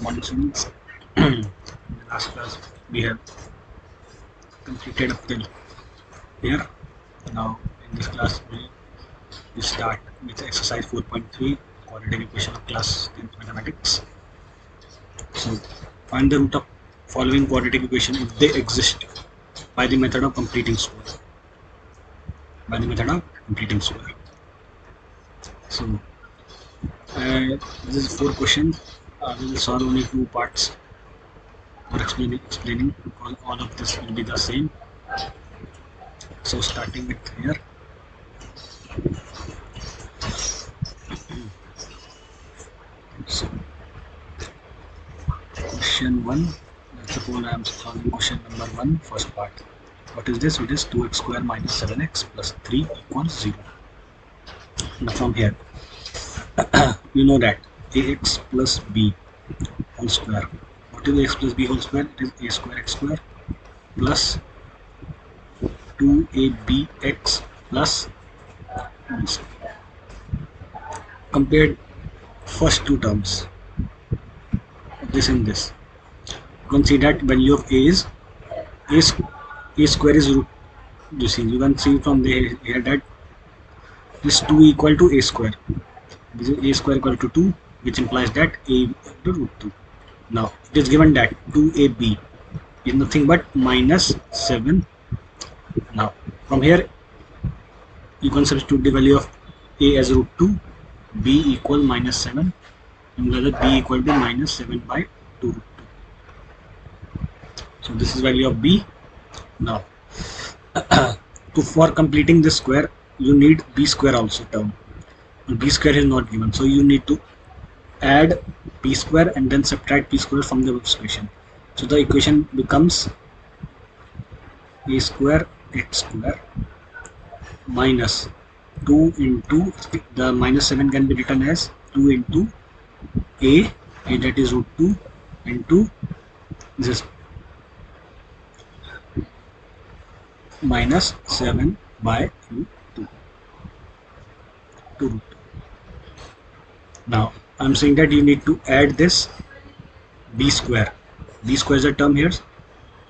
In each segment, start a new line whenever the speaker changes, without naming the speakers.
Morning students. In the last class we have completed up till here. Now in this class we start with exercise 4.3 quadratic equation of class 10th mathematics. So find the root of following quadratic equation if they exist by the method of completing square. By the method of completing square. So this is 4 questions. We will solve only 2 parts for explaining because all of this will be the same. So starting with here. So question 1. Let's suppose I am solving question number 1, first part. What is this? It is 2x square minus 7x plus 3 equals 0. Now from here, you know that ax plus b whole square. What is ax plus b whole square? It is a square x square plus 2abx plus b square. Compared first two terms, this and this. You can see that value of a is a square is root. You can see from the here that this 2 equal to a square. This is a square equal to 2, which implies that a equal to root 2. Now it is given that 2ab is nothing but minus 7. Now from here you can substitute the value of a as root 2, b equal minus 7, and the other b equal to minus 7 by 2 root 2. So this is value of b. Now for completing this square you need b square also term. B square is not given, so you need to add b square and then subtract b square from the expression. So the equation becomes a square x square minus 2 into the minus 7 can be written as 2 into a that is root 2 into this minus 7 by root 2 to root 2. Now I'm saying that you need to add this b square. B square is a term here.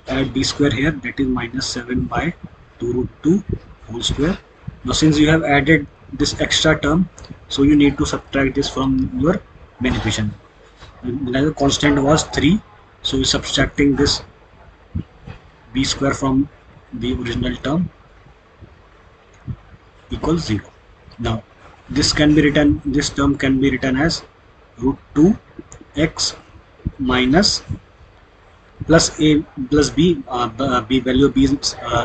Add b square here, that is minus 7 by 2 root 2 whole square. Now since you have added this extra term, so you need to subtract this from your main equation. The constant was 3, so you're subtracting this b square from the original term equals 0. Now this can be written, this term can be written as root 2 x minus plus a plus b. B value of b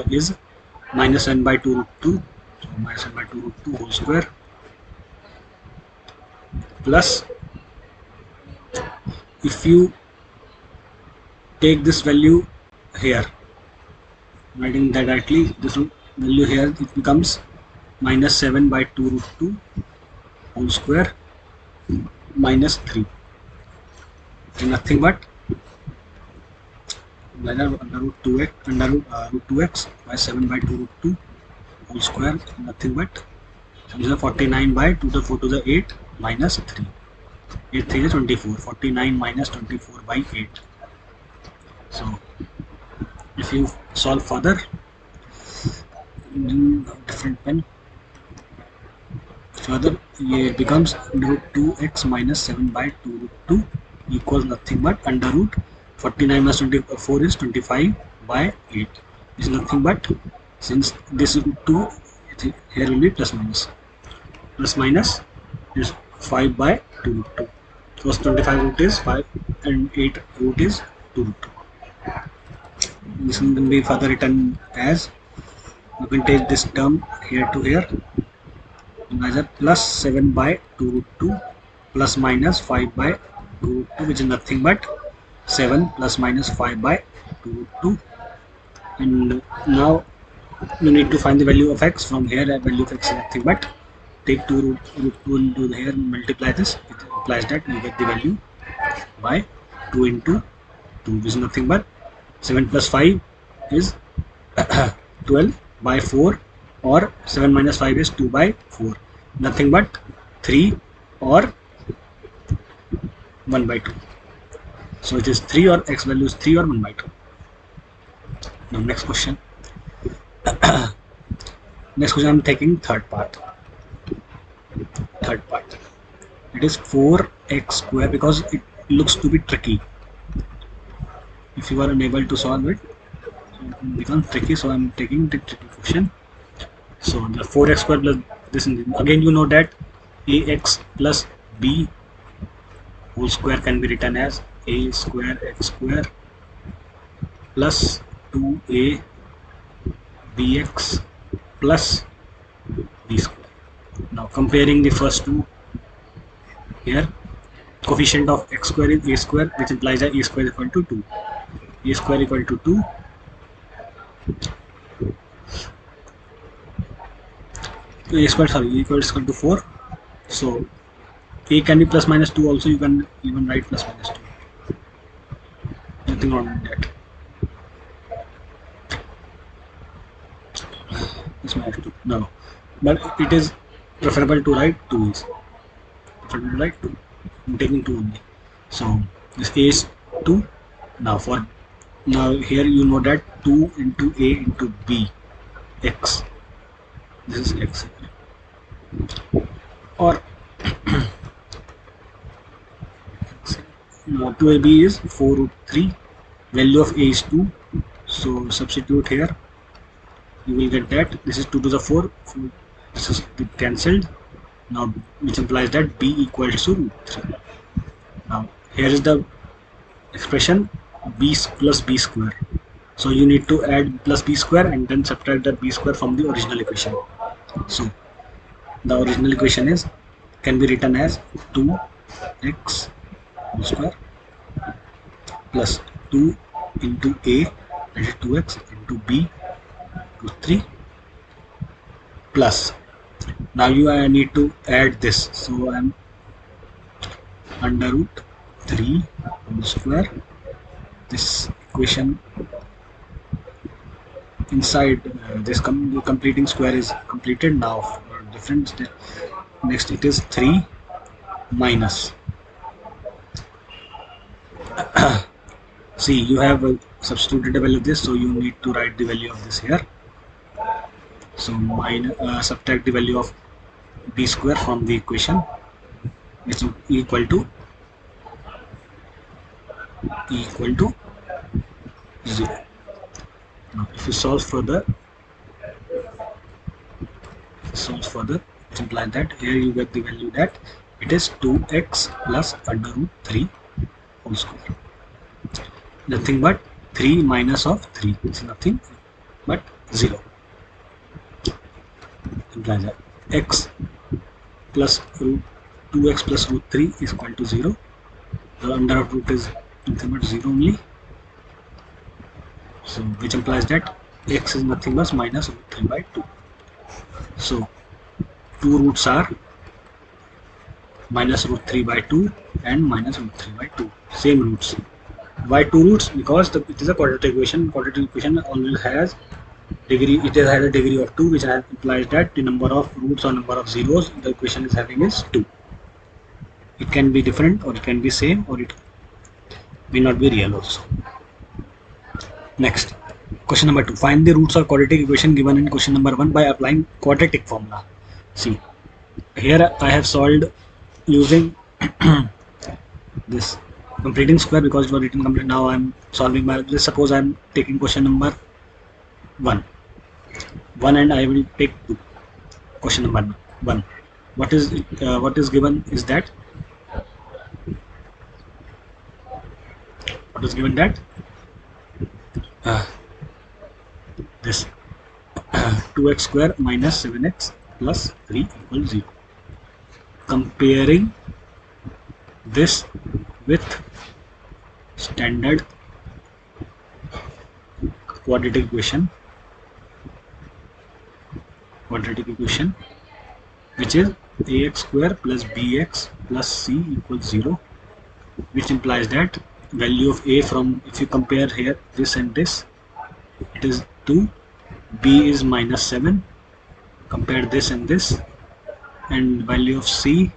is minus n by 2 root 2, so minus n by 2 root 2 whole square plus, if you take this value here, writing that directly, this value here, it becomes minus 7 by 2 root 2 whole square minus 3, and nothing but under root 2x by 7 by 2 root 2 whole square, nothing but 49 by 2 to the 4 to the 8 minus 3. 8 3 is 24. 49 minus 24 by 8. So if you solve further, different pen, further it becomes root 2x minus 7 by 2 root 2 equals nothing but under root 49 minus 24 is 25 by 8. Is nothing but, since this is root 2, here will be plus minus. Plus minus is 5 by 2 root 2. Because 25 root is 5 and 8 root is 2 root 2. This can be further written as, you can take this term here to here as a plus 7 by 2 root 2 plus minus 5 by 2 root 2, which is nothing but 7 plus minus 5 by 2 root 2. And now you need to find the value of x. From here, value of x is nothing but take 2 root 2 into here, multiply this, it implies that you get the value by 2 into 2, which is nothing but 7 plus 5 is 12 by 4, or 7 minus 5 is 2 by 4, nothing but 3 or 1 by 2. So it is 3 or x value is 3 or 1 by 2. Now next question. Next question I'm taking third part. Third part. It is 4x square because it looks to be tricky. If you are unable to solve it, it becomes tricky. So I'm taking the tricky question. So the 4x square plus this again you know that ax plus b whole square can be written as a square x square plus 2a bx plus b square. Now comparing the first two here, coefficient of x square is a square, which implies that a square is equal to 2. A square equal to 2. A square equals to 4. So a can be plus minus 2 also, you can even write plus minus 2. Nothing wrong with that. Plus minus 2. No. But it is preferable to write 2 is. Preferable to write 2. I'm taking 2 only. So this a is 2. Now here you know that 2 into a into b x. This is x. Or now 2ab is 4 root 3. Value of a is 2. So substitute here. You will get that this is 2 to the 4. This is cancelled. Now which implies that b equals to root 3. Now here is the expression b plus b square. So you need to add plus b square and then subtract the b square from the original equation. So the original equation is can be written as 2x whole square plus 2 into a, that is 2x, into b root 3 plus, now you need to add this. So I'm under root 3 whole square. This equation inside this completing square is completed. Now for difference, next it is 3 minus. See, you have substituted the value of this, so you need to write the value of this here. So subtract the value of b square from the equation, which is equal to 0. Now if you solve further, it implies that here you get the value that it is 2x plus under root 3 whole square. Nothing but 3 minus of 3 is nothing but 0. Implies that x plus root 2x plus root 3 is equal to 0. The under of root is nothing but 0 only. So which implies that x is nothing but minus root 3 by 2. So two roots are minus root 3 by 2 and minus root 3 by 2. Same roots. Why two roots? Because it is a quadratic equation. Quadratic equation always has degree. It has a degree of 2, which implies that the number of roots or number of zeros the equation is having is 2. It can be different, or it can be same, or it may not be real also. Next, question number 2. Find the roots of quadratic equation given in question number 1 by applying quadratic formula. See, here I have solved using this completing square because it was written complete. Now I'm solving by, let's suppose I'm taking question number 1 and I will take 2. Question number 1. What is given is that this 2x square minus 7x plus 3 equals 0. Comparing this with standard quadratic equation, which is ax square plus bx plus c equals 0, which implies that value of a from, if you compare here this and this, it is 2, b is minus 7, compare this and this, and value of c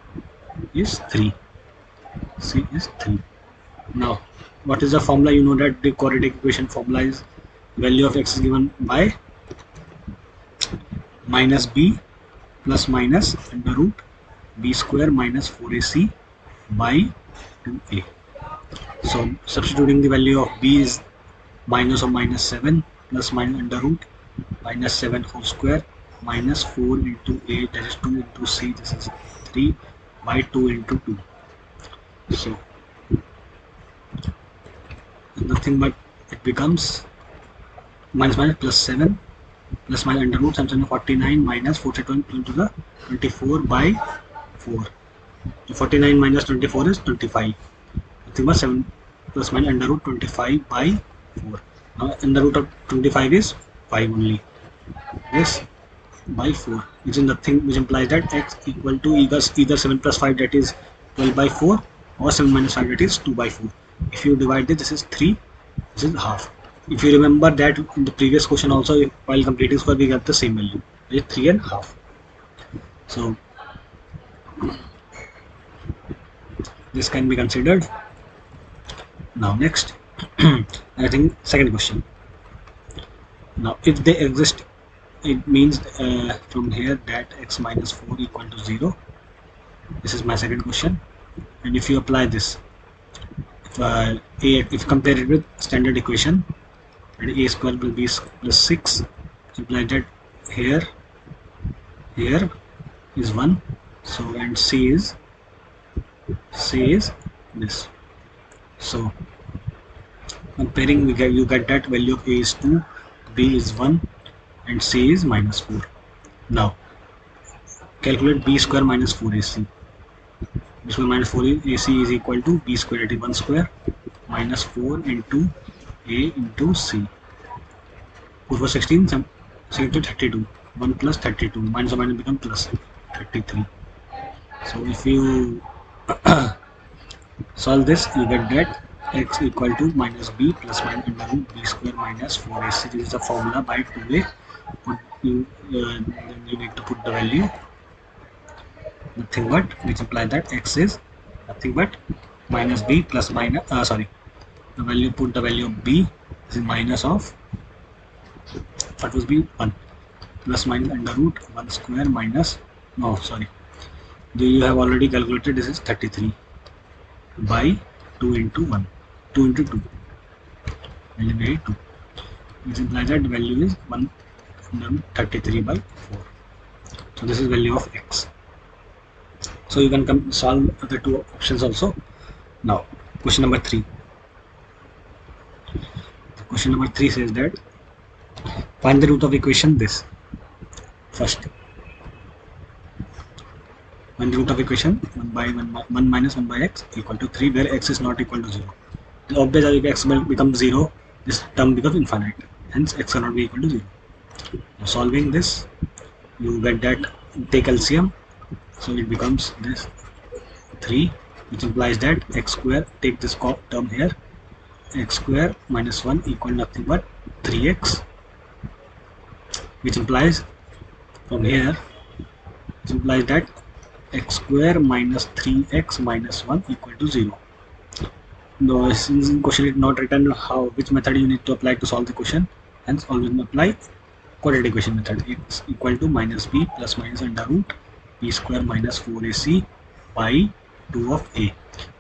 is 3. Now, what is the formula? You know that the quadratic equation formula is value of x is given by minus b plus minus under root b square minus 4ac by 2a. So substituting the value of b is minus of minus 7 plus minus under root minus 7 whole square minus 4 into a, that is 2 into c, this is 3 by 2 into 2. So nothing but it becomes minus minus plus 7 plus minus under root 49 minus 42 into the 24 by 4. 49 minus 24 is 25. Nothing but 7 plus minus under root 25 by 4. Now under root of 25 is 5 only. This by 4, which is nothing, which implies that x equal to either 7 plus 5, that is 12 by 4, or 7 minus 5, that is 2 by 4. If you divide this is 3, this is half. If you remember that in the previous question also, while completing square we got the same value, it is 3 and half. So this can be considered. Now next, I think second question. Now if they exist, it means from here that x minus 4 equal to 0. This is my second question. And if you apply this, if you compare it with standard equation, and a square will be plus 6, imply that here is 1, so and c is this. So comparing, you get that value of a is 2, b is 1, and c is minus 4. Now calculate b square minus 4ac. b square minus 4ac is equal to b square, that is 1 square, minus 4 into a into c. 4 for 16, 32. 1 plus 32, minus or minus become plus 33. So if you solve this, you get that x equal to minus b plus minus under root b square minus 4ac. This is the formula by 2a. Then you need to put the value, nothing but, which implies that x is nothing but minus b plus minus, the value, put the value of b is minus of, what was b, 1, plus minus under root 1 square minus, no sorry, you have already calculated, this is 33 by 2 into 1, 2 into 2, value by 2, which implies that the value is 133 by 4. So this is value of x. So you can solve the two options also. Now question number 3. Question number 3 says that find the root of equation this. First, find the root of equation 1 minus 1 by x equal to 3, where x is not equal to 0. The obvious, if x becomes 0, this term becomes infinite, hence x cannot be equal to 0. Now solving this, you get that, take LCM, so it becomes this 3, which implies that x square, take this term here, x square minus 1 equal to nothing but 3x, which implies from here, which implies that x square minus 3x minus 1 equal to 0. No, since in question it not written which method you need to apply to solve the question, hence always apply quadratic equation method. X equal to minus b plus minus under root b square minus 4ac by 2 of a.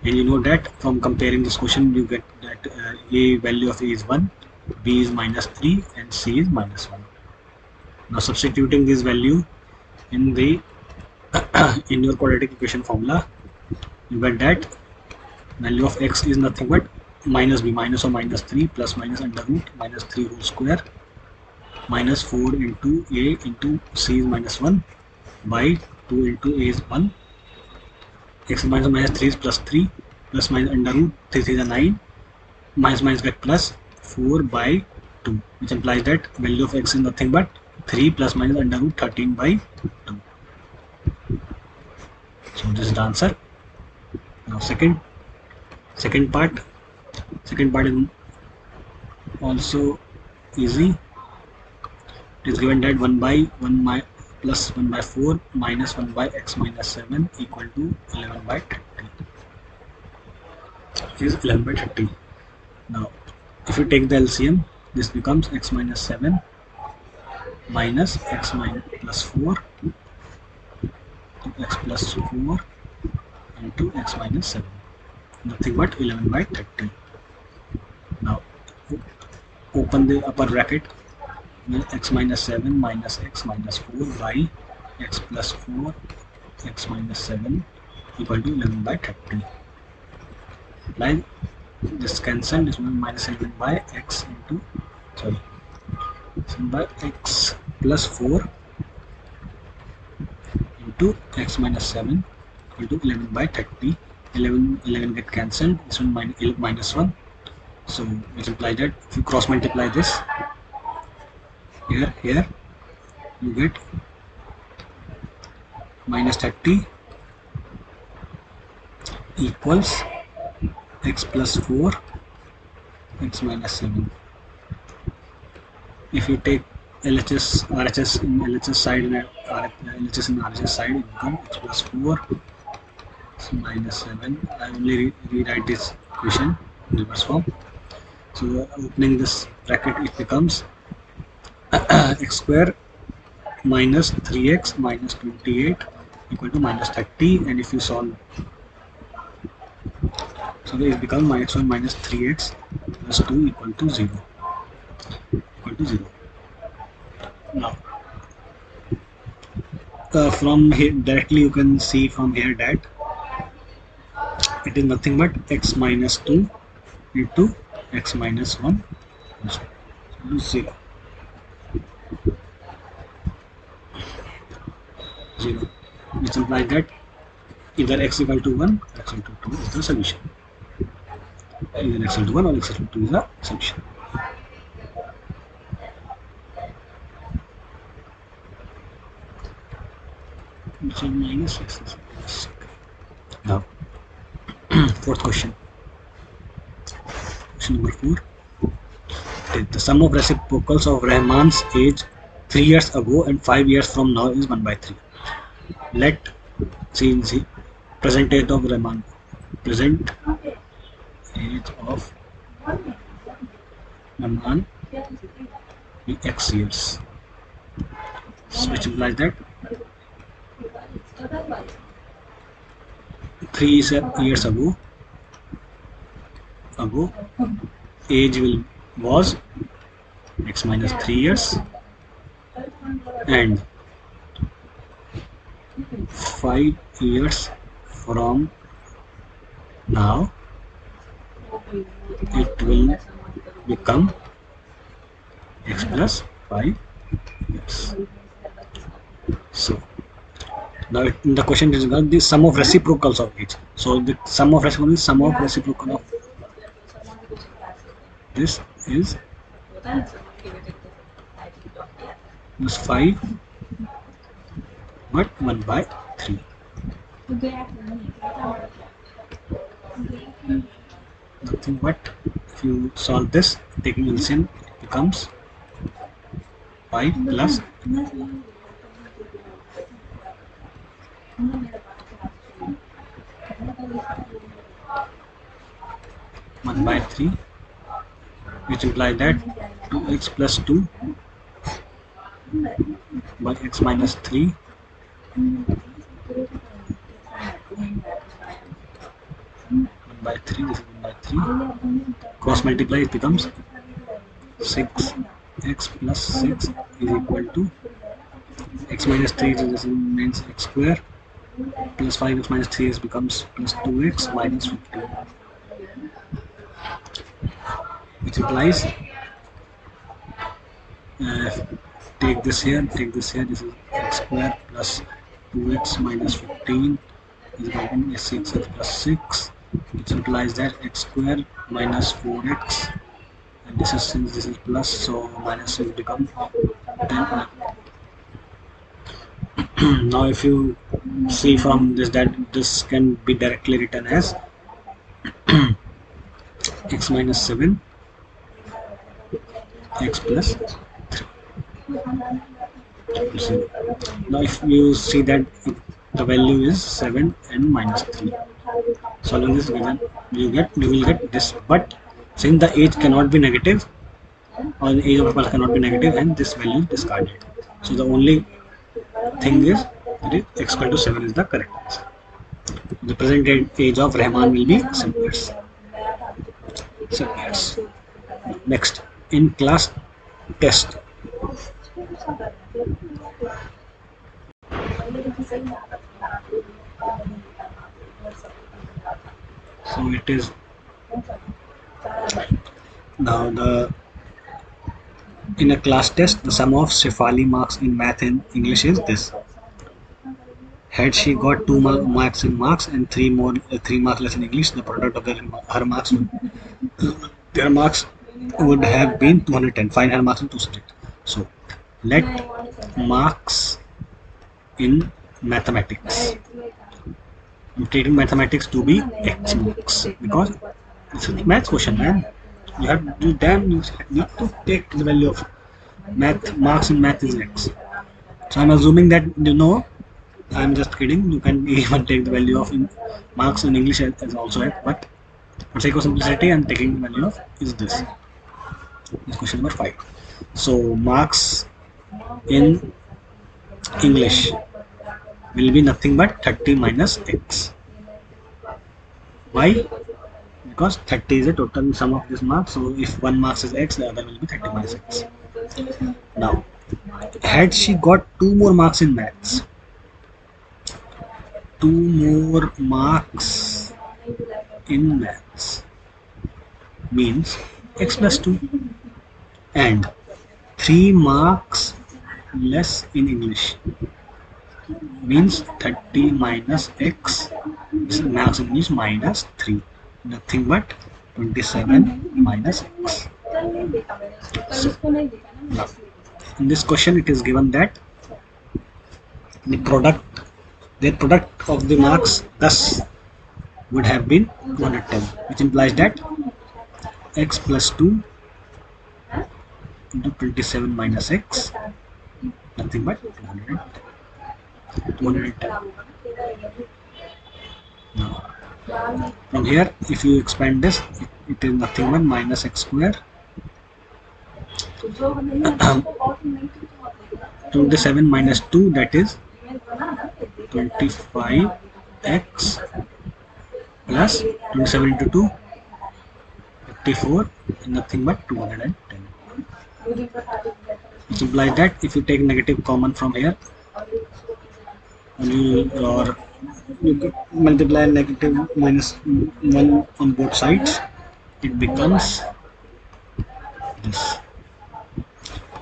And you know that from comparing this question, you get that a value of a is 1, b is minus 3, and c is minus 1. Now substituting this value in the in your quadratic equation formula, you get that value of x is nothing but minus b, minus or minus 3 plus minus under root minus 3 whole square minus 4 into a into c is minus 1 by 2 into a is 1, x minus minus 3 is plus 3 plus minus under root 3 is a 9, minus minus get plus 4 by 2, which implies that value of x is nothing but 3 plus minus under root 13 by 2. So this is the answer. Now second part is also easy. It is given that 1 by 1 plus 1 by 4 minus 1 by x minus 7 equal to 11 by 30. is 11 by 30. Now if you take the LCM, this becomes x minus 7 minus x minus plus 4 to x plus 4 into x minus 7, nothing but 11 by 30. Now open the upper bracket, x minus 7 minus x minus 4 by x plus 4 x minus 7 equal to 11 by 30. Like this cancel, this one minus 11 by x into, sorry, by x plus 4 into x minus 7 equal to 11 by 30. 11 get cancelled, this one minus 1, so which implies that if you cross multiply this here you get minus 30 equals x plus 4 x minus 7. If you take LHS RHS in LHS side and LHS in RHS side, it becomes x plus 4 minus 7. I only rewrite this equation in reverse form. So opening this bracket, it becomes x square minus 3x minus 28 equal to minus 30, and if you solve, so it becomes minus 1 minus 3x plus 2 equal to 0. Now from here directly you can see from here that it is nothing but x minus 2 into x minus 1 plus 0. Which implies that either x equal to 1 or x equal to 2 is the solution. Either x equal to 1 or x equal to 2 is the solution. So minus x is minus. Now fourth question. Question number 4. The sum of reciprocals of Rahman's age 3 years ago and 5 years from now is 1 by 3. Let see present age of Rahman. Present age of Rahman be x years, which implies that 3 years ago age was x minus 3 years, and 5 years from now it will become x plus 5 years. So now the question is about the sum of reciprocals of age. So the sum of reciprocal is sum of reciprocal of this is plus 5 but 1 by 3. Nothing but if you solve this taking LCM, it becomes 5 plus 1 by 3, which implies that 2x plus 2 by x minus 3 1 by 3, this is 1 by 3, cross multiply, it becomes 6x plus 6 is equal to x minus 3, this means x square plus 5x minus 3 becomes plus 2x minus 15, which implies take this here, this is x square plus 2x minus 15 is equal to 6x plus 6, which implies that x square minus 4x, and this is, since this is plus, so minus will become 10. Now if you see from this that this can be directly written as x minus 7 x plus 3. Now if you see that the value is 7 and minus 3, Solving this given, you will get this. But since the age cannot be negative, or the age of a person cannot be negative, and this value is discarded. So the only thing is that is x equal to 7 is the correct answer. The present age of Rahman will be 7 years. 7 years. Next, in class test. So it is now the in a class test the sum of Shefali marks in math and English is this. Had she got marks in marks and 3 marks less in English, the product of her marks their marks would have been 210. Find her marks in two subjects. So let marks in mathematics. I'm treating mathematics to be X marks because it's a math question, man. You need to take the value of math marks in math is X. So I'm assuming that you know. I'm just kidding. You can even take the value of marks in English as also X, but for sake of simplicity, I'm taking the value of is this. This question number 5. So marks in English will be nothing but 30 minus X. Why? Because 30 is a total sum of this marks. So if one marks is X, the other will be 30 minus X. Now, had she got 2 more marks in maths, 2 more marks in maths means X plus 2, and 3 marks less in English means 30 minus X. This is maths English minus 3, nothing but 27 minus X. So now in this question it is given that the product of the marks thus would have been 210, which implies that X plus 2 into 27 minus X, nothing but 210. Now from here, if you expand this, it is nothing but minus X square 27 minus 2, that is 25x plus 27 into 2 54, nothing but 210, which implies that if you take negative common from here and you multiply negative minus 1 on both sides, it becomes this.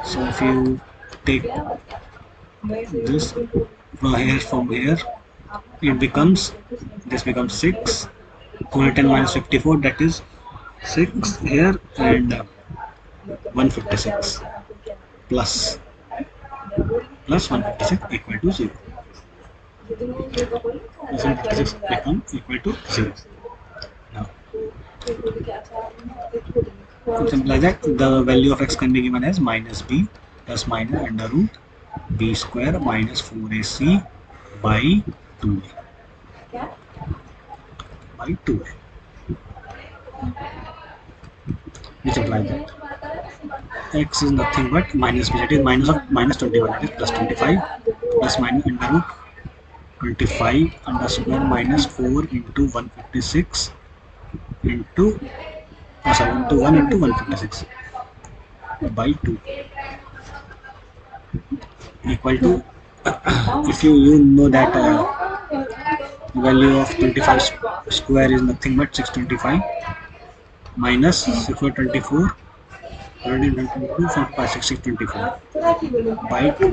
So if you take this from here, it becomes, this becomes 6. 210 minus 54, that is 6 here, and 156 plus 156 equal to 0. 156 become equal to 0. Now it implies that the value of x can be given as minus b plus minus under root b square minus 4ac by 2a. By 2a. Which implies that x is nothing but minus b, that is minus of minus 21, that is plus 25 plus minus under root 25 under square minus 4 into 156 into into 1 into 156 by 2 equal to if you know that value of 25 square is nothing but 625 minus 624 624 by 2,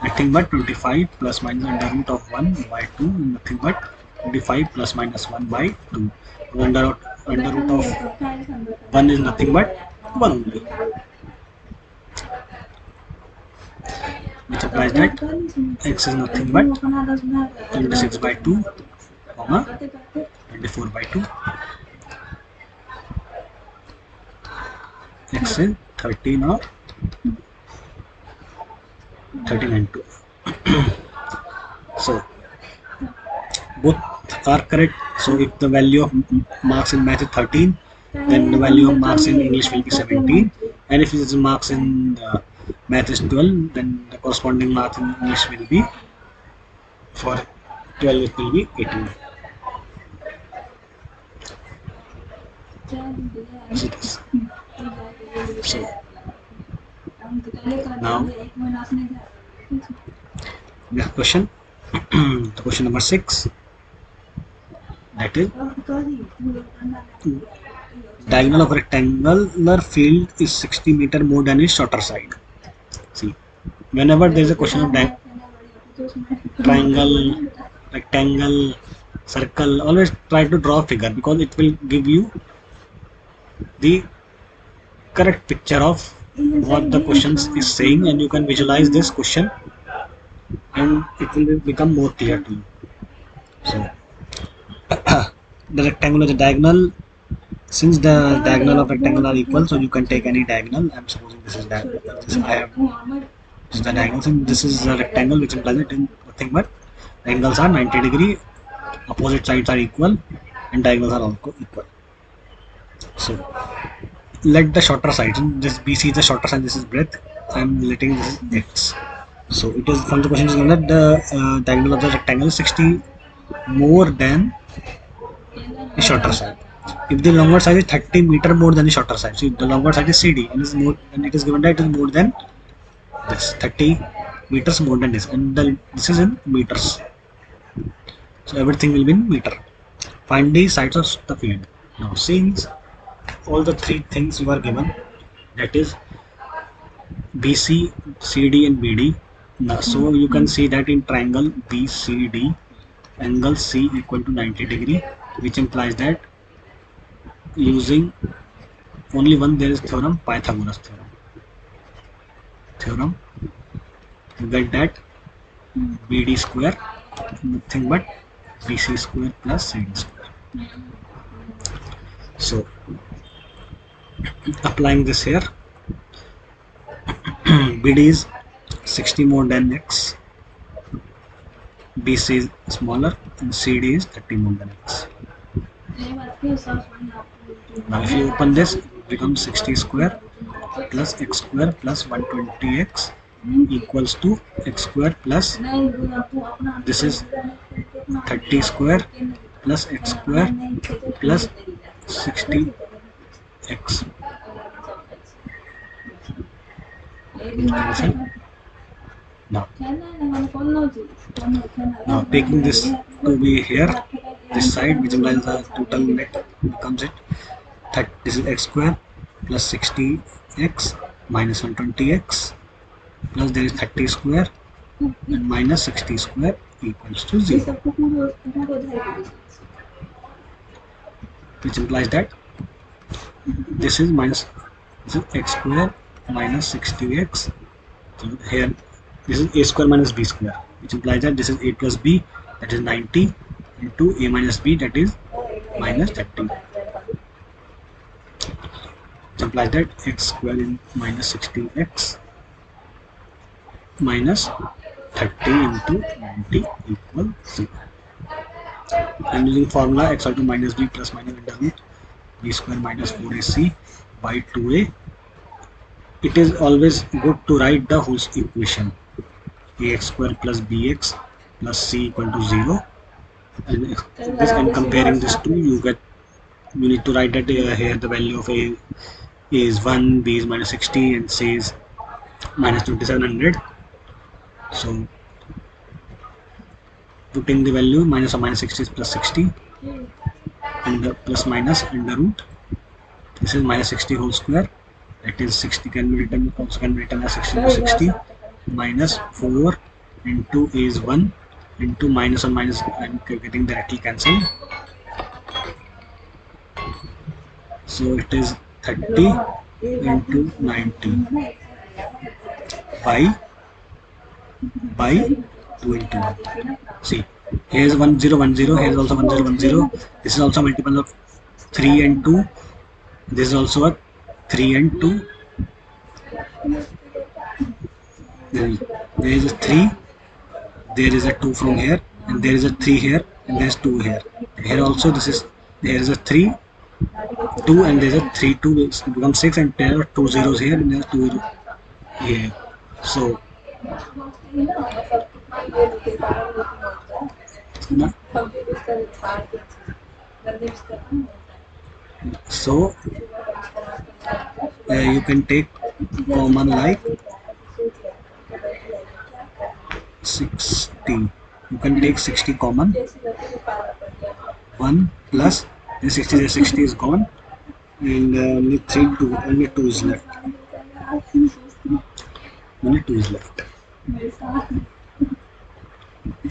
nothing but 25 plus minus under root of 1 by 2, nothing but 25 plus minus 1 by 2. Under root of 1 is nothing but 1 only, which implies that x is nothing but 26 by 2 comma 24 by 2. X is 13 or 39 2. So both are correct. So if the value of marks in math is 13, then the value of marks in English will be 17. And if it is marks in math is 12, then the corresponding marks in English will be, for 12 it will be 18. So this. So now next question. The question number 6, that is diagonal of rectangular field is 60 meter more than its shorter side. See, whenever there is a question of triangle, rectangle, circle, always try to draw a figure because it will give you the correct picture of what the question is saying, and you can visualize this question and it will become more clear to you. So the rectangle is a diagonal. Since the diagonal of rectangle are equal, so you can take any diagonal. I'm supposing this is that this I have this is the diagonal. Since this is a rectangle, which implies it in nothing but angles are 90-degree, opposite sides are equal, and diagonals are also equal. So let the shorter side. This BC is the shorter side. This is breadth. I'm letting this is x. So it is from the question is given that the diagonal of the rectangle is 60 more than the shorter side. If the longer side is 30 meter more than the shorter side, so if the longer side is CD and is more, and it is given that it is more than this 30 meters more than this, and this is in meters. So everything will be in meter. Find the sides of the field. Now since all the three things you are given, that is BC, CD and BD. Now, so you can see that in triangle BCD, angle C equal to 90-degree, which implies that using only one there is theorem, Pythagoras theorem, you get that BD square nothing but BC square plus CD square. So applying this here, BD is 60 more than x, BC is smaller, and CD is 30 more than x. Now if you open this, it becomes 60 square plus x square plus 120x equals to x square plus this is 30 square plus x square plus 60x. Now taking this to be here, this side which implies the total net becomes it. This is x square plus 60x minus 120x plus there is 30 square and minus 60 square equals to 0, which implies that this is x square minus 60x. So here this is a square minus b square, which implies that this is a plus b, that is 90, into a minus b, that is minus 30. Which implies that x square in minus 60x minus 30 into 90 equal 0. And using formula x equal to minus b plus minus under root b square minus 4ac by 2a, it is always good to write the whole equation, ax square plus bx plus c equal to 0, and comparing this to, you need to write that here the value of a is 1, b is minus 60, and c is minus 2700. So putting the value minus or minus 60 is plus 60, and the plus minus under root, this is minus 60 whole square, that is 60 can be written, also can be written as 60 to 60, minus 4 into a is 1 into minus or minus, I'm getting directly cancelled. So it is 30 into 90 by 2 into 1. See, here is 1010, here is also 1010, this is also a multiple of 3 and 2, this is also a 3 and 2, there is a 3, there is a 2 from here, and there is a 3 here, and there's 2 here. Here also this is, there is a 3, 2, and there's a 3, 2, it becomes 6, and there are 2 zeros here and there's 2 zeros here. So na- so you can take common like 60. You can take 60 common. 1 plus the 60, the 60 is gone, and only 3, 2, only 2 is left. Only 2 is left.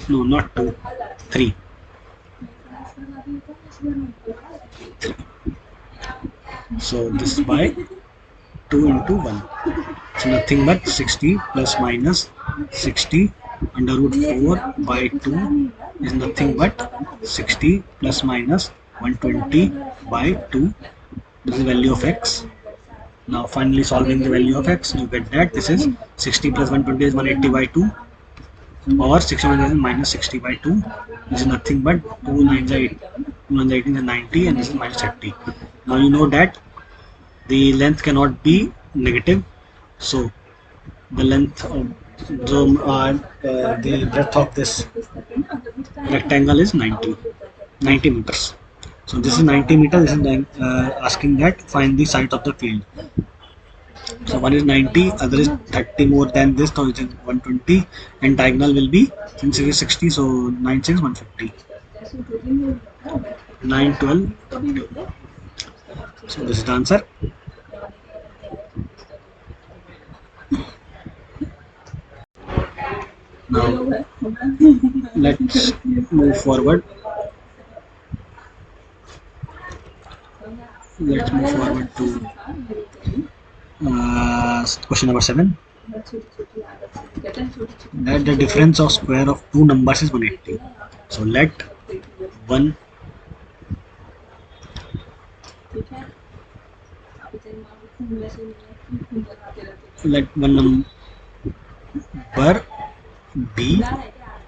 No, not 2, 3. So this by 2 into 1. It's nothing but 60 plus minus 60 under root 4 by 2 is nothing but 60 plus minus 120 by 2. This is the value of x. Now finally solving the value of x, you get that this is 60 plus 120 is 180 by 2, or 61 is minus 60 by 2. This is nothing but 2 9 are 8, 2 9 18 is 90, and this is minus 80. Now you know that the length cannot be negative, so the length of the breadth of this rectangle is 90 meters. So this is 90 meters. This is asking that find the site of the field. So one is 90, other is 30 more than this, so it is 120, and diagonal will be, since it is 60, so 9 6 150, 9 12. So this is the answer. Now let's move forward. Let's move forward to question number 7. That the difference of square of two numbers is 180. So let one number be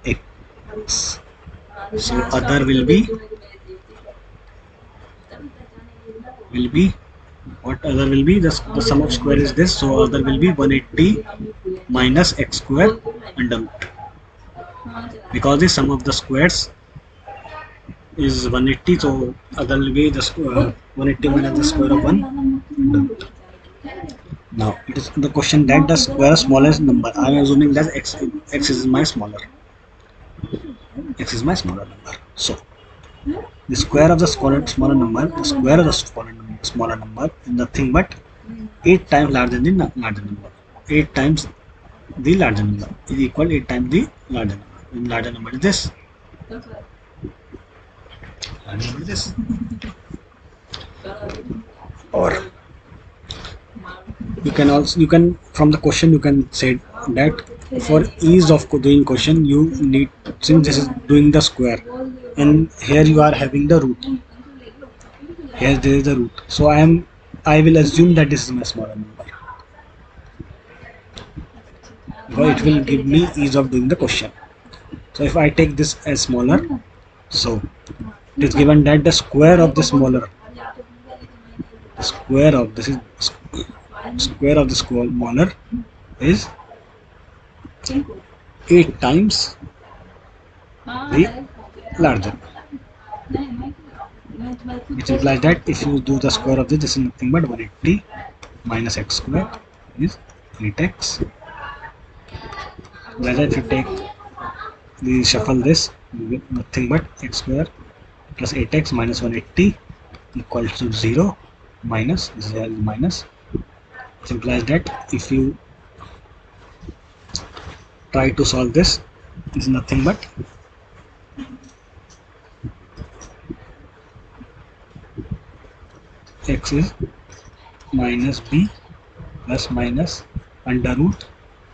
x. So other will be what other will be, the sum of square is this, so other will be 180 minus x square under root, because the sum of the squares is 180, so other will be the 180 minus the square of 1 under root. Now it is the question that the square smallest number, I am assuming that x is my smaller number, so the square of the smaller number, the square of the smaller number is nothing but 8 times larger than the larger number. 8 times the larger number is equal 8 times the larger number. And larger number is this. Larger number is this. Or you can from the question you can say that for ease of doing question, you need, since this is doing the square and here you are having the root, here there is the root, so I will assume that this is my smaller number, because it will give me ease of doing the question. So if I take this as smaller, so it is given that the square of the smaller, the square of this is square of the smaller is 8 times the larger, which implies that if you do the square of this is nothing but 180 minus x square is 8x. Whether if you take the shuffle this, you get nothing but x square plus 8x minus 180 equals to 0 minus, this is minus, which implies that if you try to solve this, is nothing but x is minus b plus minus under root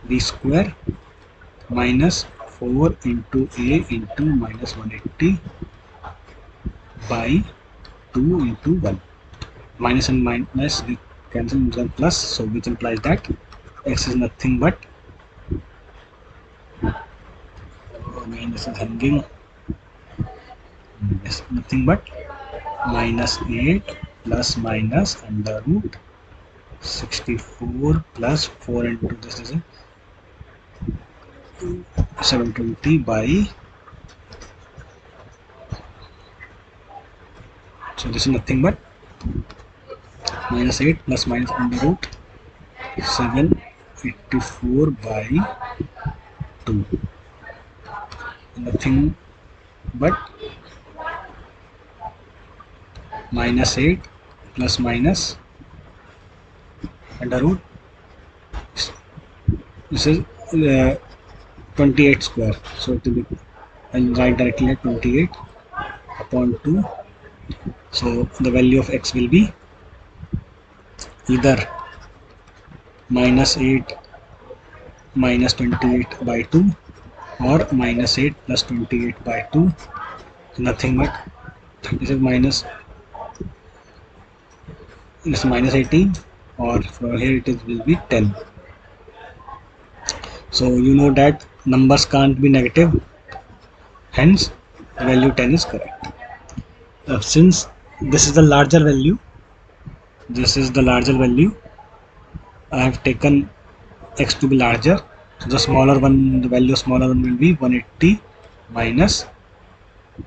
b square minus 4 into a into minus 180 by 2 into 1. Minus and minus we cancel into 1 plus, so which implies that x is nothing but, again this is hanging, Yes, nothing but minus 8 plus minus under root 64 plus 4 into this is 720 by, so this is nothing but minus 8 plus minus under root 784 by 2, nothing but minus 8 plus minus under root, this is 28 square, so it will be, I'll write directly at 28 upon 2, so the value of x will be either minus 8 minus 28 by 2 or minus 8 plus 28 by 2, nothing but this is minus, this is minus 18, or from here it is will be 10. So you know that numbers can't be negative, hence the value 10 is correct. Since this is the larger value, this is the larger value, I have taken x to be larger, so the smaller one, the value of smaller one will be 180 minus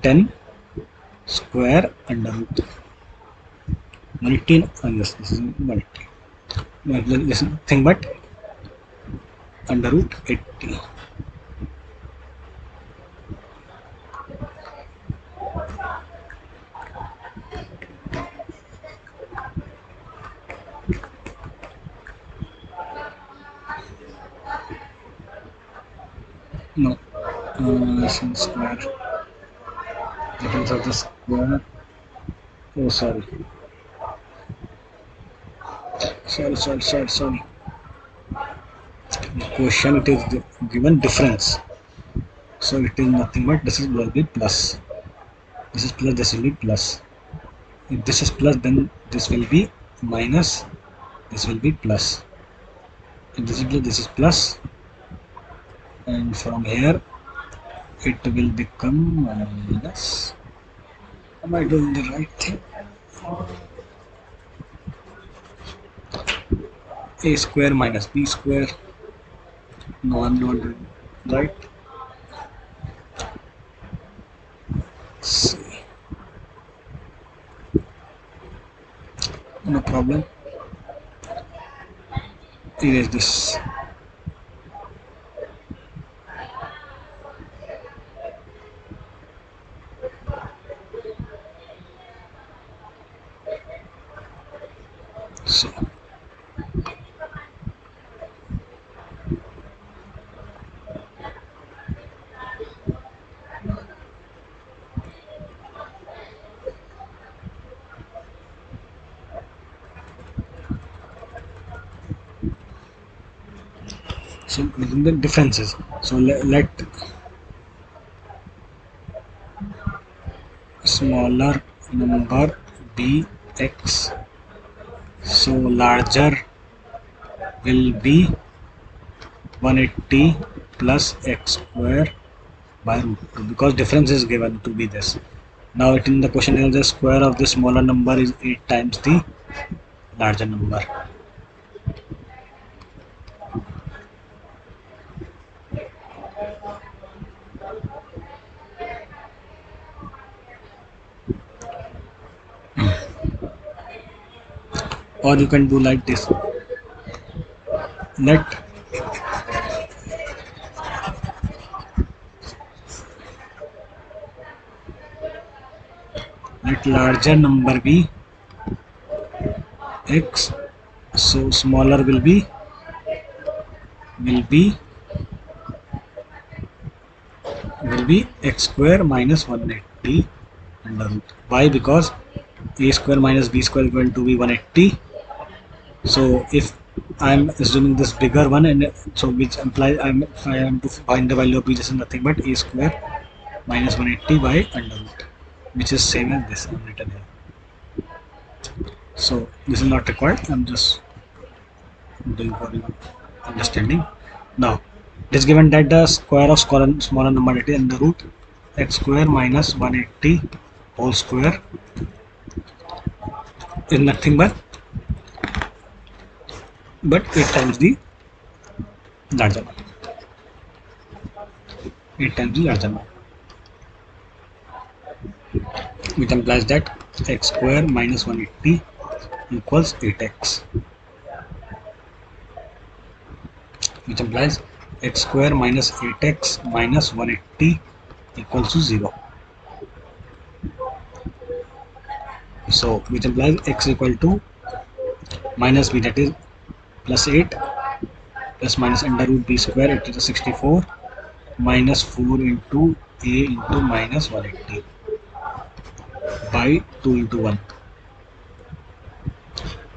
10 square under root 180, yes, this is 180. This is nothing but under root 80. No, this is square. Difference of the square. Oh, sorry. Sorry. The question it is given difference. So it is nothing but this is will be plus. This is plus. This will be plus. If this is plus, then this will be minus. This will be plus. If this is plus, this is plus. And from here, it will become minus. Am I doing the right thing? A square minus b square. No, I'm not doing right. See. No problem. Erase this. So within the differences, so let smaller number be x, so larger will be 180 plus x square by root 2, because difference is given to be this. Now it in the question is the square of the smaller number is 8 times the larger number. Or you can do like this, let larger number be x, so smaller will be x square minus 180 under root. Why? Because a square minus b square is going to be 180. So if I am assuming this bigger one, and so which implies if I am to find the value of b, this is nothing but a square minus 180 by under root, which is same as this I'm written here. So this is not required. I'm just doing for your understanding. Now it is given that the square of smaller number that is under root x square minus 180 whole square is nothing but 8 times the larger one. 8 times the larger one, which implies that x square minus 180 equals 8x, which implies x square minus 8x minus 180 equals to 0. So which implies x equal to minus b, that is plus 8 plus minus under root b square, it is a 64 minus 4 into a into minus 180 by 2 into 1.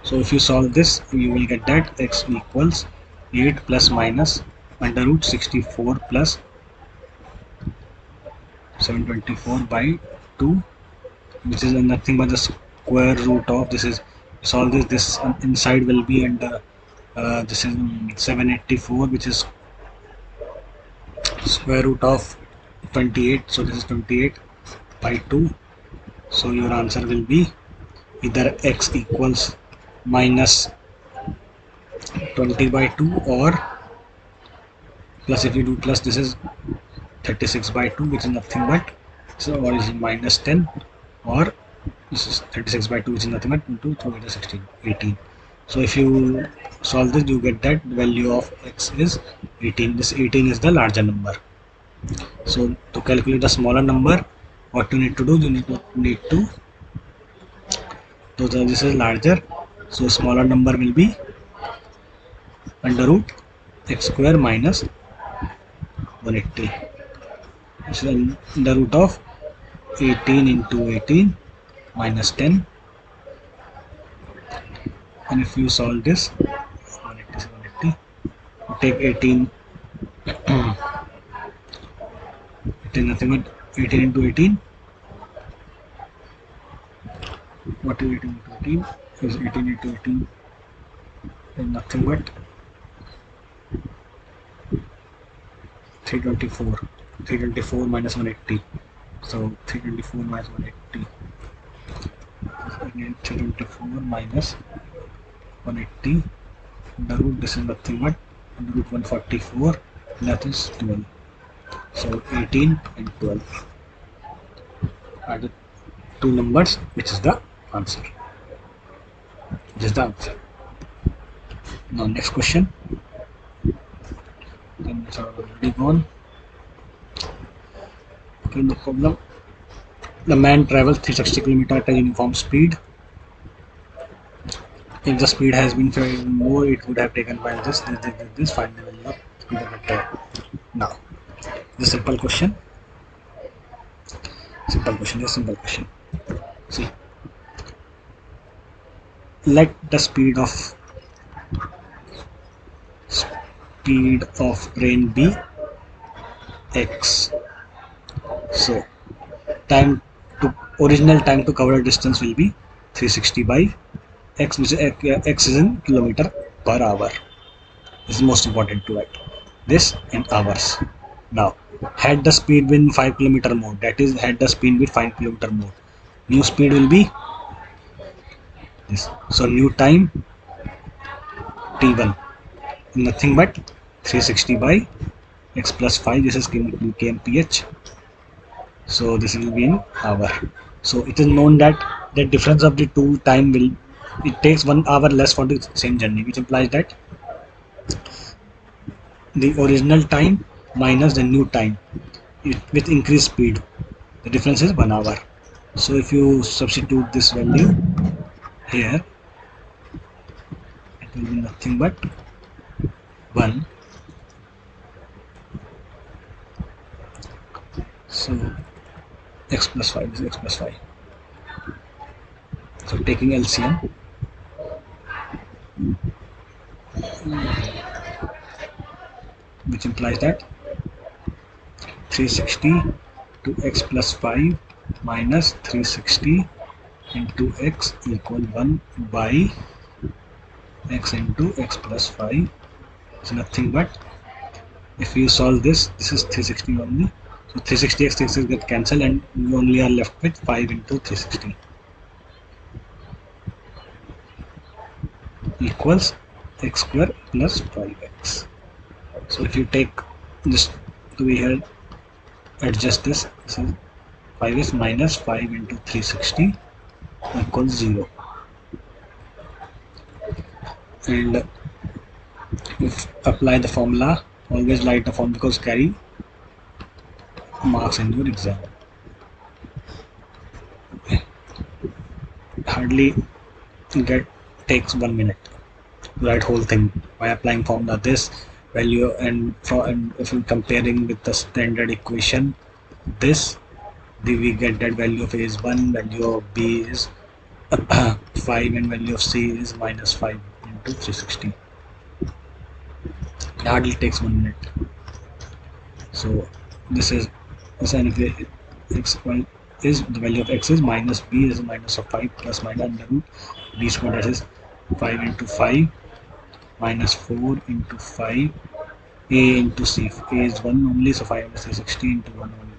So if you solve this, you will get that x equals 8 plus minus under root 64 plus 724 by 2, which is nothing but the square root of, this is, solve this inside will be under this is 784, which is square root of 28, so this is 28 by 2. So your answer will be either x equals minus 20 by 2 or plus, if you do plus, this is 36 by 2, which is nothing but, so or is minus 10, or this is 36 by 2, which is nothing but 2 through 8 is 16, 18. So if you solve this, you get that value of x is 18. This 18 is the larger number. So to calculate the smaller number, what you need to do, you need to so this is larger, so smaller number will be under root x square minus 180, which is under root of 18 into 18 minus 10. And if you solve this, 180, take 18, it is nothing but 18 into 18. What is 18 into 18? Is 18 into 18 is nothing but 324. 324 minus 180. So 324 minus 180. Again 324 minus 180. The root, this is nothing but the root 144. That is 12. So 18 and 12 are the two numbers, which is the answer. This is the answer. Now next question. Then it's already gone. Okay, no problem. The man travels 360 km at a uniform speed. If the speed has been more, it would have taken while this find the value of speed of vector. Now, the simple question. Simple question. See, let the speed of train be x. So original time to cover distance will be 360 by x, which is x is in kilometer per hour. This is most important to write this in hours. Now, had the speed been 5 km mode, that is, had the speed been 5 km mode, new speed will be this. So new time t1 nothing but 360 by x plus 5. This is kmph. So this will be in hour. So it is known that the difference of the two time will, it takes 1 hour less for the same journey, which implies that the original time minus the new time with increased speed, the difference is 1 hour. So if you substitute this value here, it will be nothing but 1. So x plus 5, this is x plus 5. So taking LCM, which implies that 360 to x plus 5 minus 360 into x equal 1 by x into x plus 5 is nothing but, if you solve this, this is 360 only, So 360x 360 get cancelled and you only are left with 5 into 360 equals x square plus 5x. So if you take this to be here, adjust this. This is 5 is minus 5 into 360 equals 0. And if apply the formula, always write the formula because carry marks in your exam. Hardly get takes 1 minute to write whole thing by applying formula this value and if you're comparing with the standard equation this, we get that value of A is 1, value of B is 5 and value of C is minus 5 into 360. It hardly takes 1 minute. So this is and if x1 is the value of x is minus b is a minus of 5 plus minus under root b square, that is 5 into 5 minus 4 into 5 a into c. A is 1 only, so 5 into 360 into 1 only.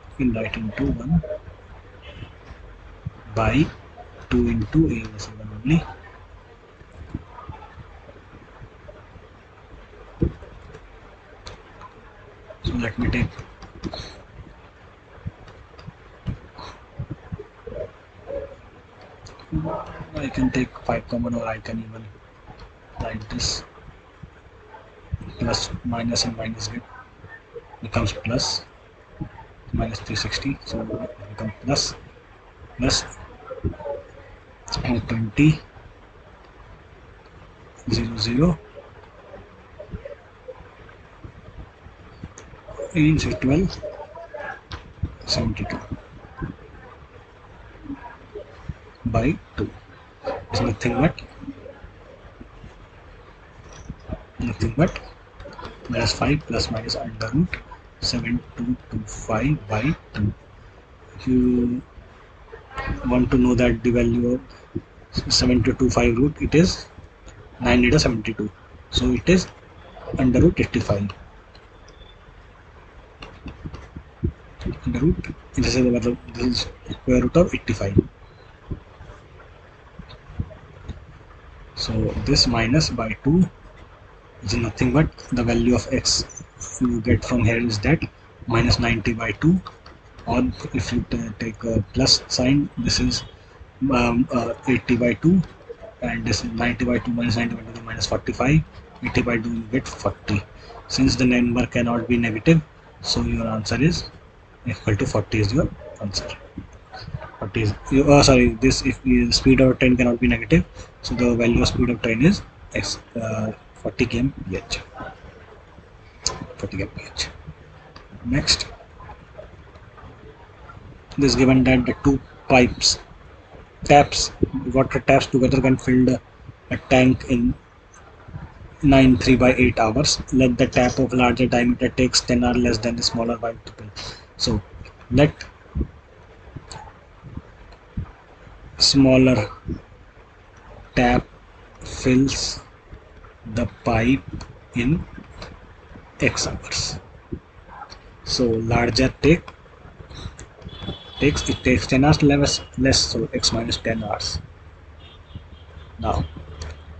I can write into 1 by 2 into a is 1 only. So let me take I can take 5 common, or I can even write this plus minus and minus becomes plus minus 360, so it becomes plus 20 0 0 into 12 72 by 2 is nothing but minus 5 plus minus under root 7225 by 2. If you want to know that the value of 7225 root, it is 9 into 72, so it is under root 85. Under root, this is square root of 85. So this minus by 2 is nothing but the value of x you get from here is that minus 90 by 2, or if you take a plus sign, this is 80 by 2, and this is 90 by 2 minus 90 by 2 is minus 45. 80 by 2 you get 40. Since the number cannot be negative, so your answer is equal to 40 is your answer. 40 is this if the speed of train cannot be negative, so the value of speed of train is 40 km/h. 40 km/h. Next, this is given that the two water taps together can fill a tank in 3 by 8 hours. Let the tap of larger diameter takes 10 hours less than the smaller by 2. So let smaller tap fills the pipe in x hours. So larger takes 10 hours less, so x minus 10 hours. Now